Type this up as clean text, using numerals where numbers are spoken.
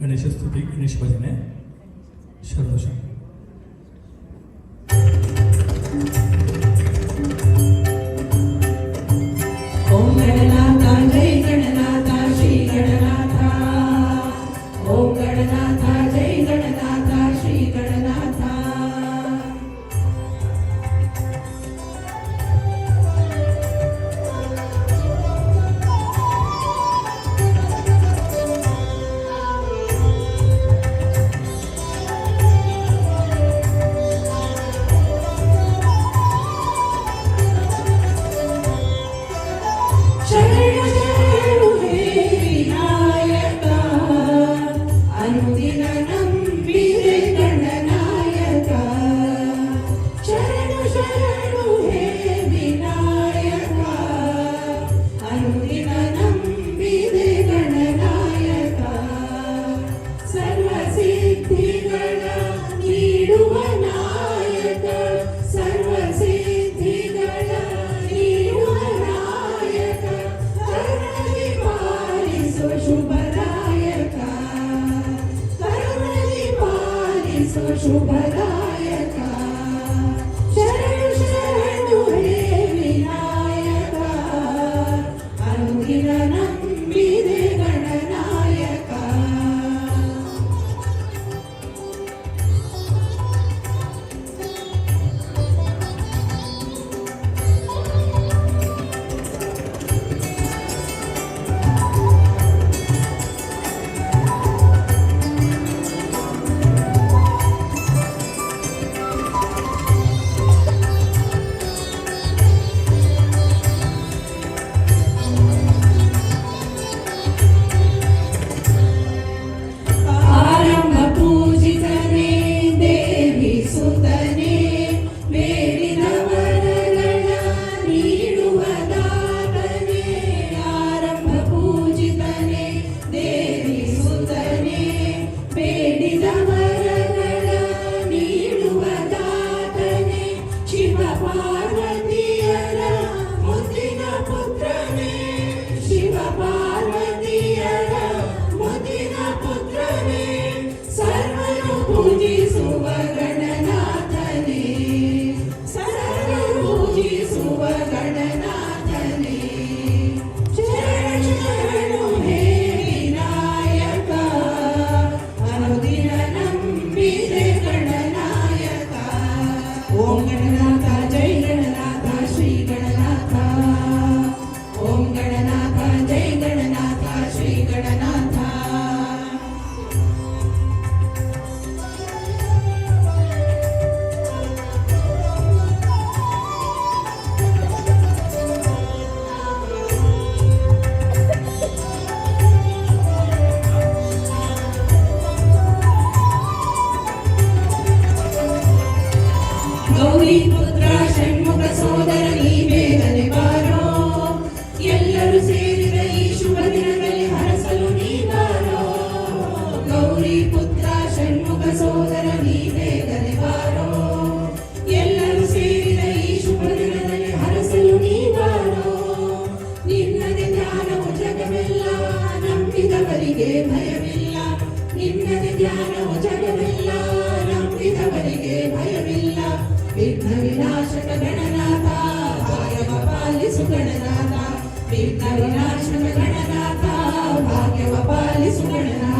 ಗಣೇಶ ಸ್ತುತಿ, ಗಣೇಶ ಭಜನೆ, ಶರದೋಷ. ಓಂ ಗಣನಾಥ ಜೈ ಗಣನಾಥ ಶ್ರೀ ಗಣನಾಥ. ಓಂ ಗಣನಾಥ ಜೈ ಗಣನಾಥ ಶ್ರೀ ಗಣನಾಥ. ಶುಭದಾಯಕ ಶರಣು ಶರಣು ಹೇ ವಿನಾಯಕ. ಅನುದಿನ ನಂಬಿದೆ ಗಣನಾಯಕ. ಗೌರಿ ಪುತ್ರ ಷಣ್ಮುಖ ಸೋದರ ನೀ ಬೇಗನೆ ಬಾರೋ. ಎಲ್ಲರೂ ಸೇರಿದ ಈ ಶುಭ ದಿನದಲ್ಲಿ ಹರಸಲು ನೀ ಬಾರೋ. ಗೌರಿ ಪುತ್ರ ಷಣ್ಮುಖ ಸೋದರ ನೀ ಬೇಗನೆ ಬಾರೋ. ಎಲ್ಲರೂ ಸೇರಿದ ಈ ಶುಭ ದಿನದಲ್ಲಿ ಹರಸಲು ನೀ ಬಾರೋ. ನಿನ್ನದೆ ಧ್ಯಾನವು ಜಗವೆಲ್ಲ, ನಂಬಿದವರಿಗೆ ಭಯವಿಲ್ಲ. ನಿನ್ನದೆ ಧ್ಯಾನವು ಜಗವೆಲ್ಲ, ನಂಬಿದವರಿಗೆ ಭಯವಿಲ್ಲ. ವಿಘ್ನ ವಿನಾಶಕ ಗಣನಾಥ, ಭಾಗ್ಯವ ಪಾಲಿಸು ಗಣನಾಥ. ವಿಘ್ನ ವಿನಾಶಕ ಗಣನಾಥ, ಭಾಗ್ಯವ ಪಾಲಿಸು ಗಣನಾಥ.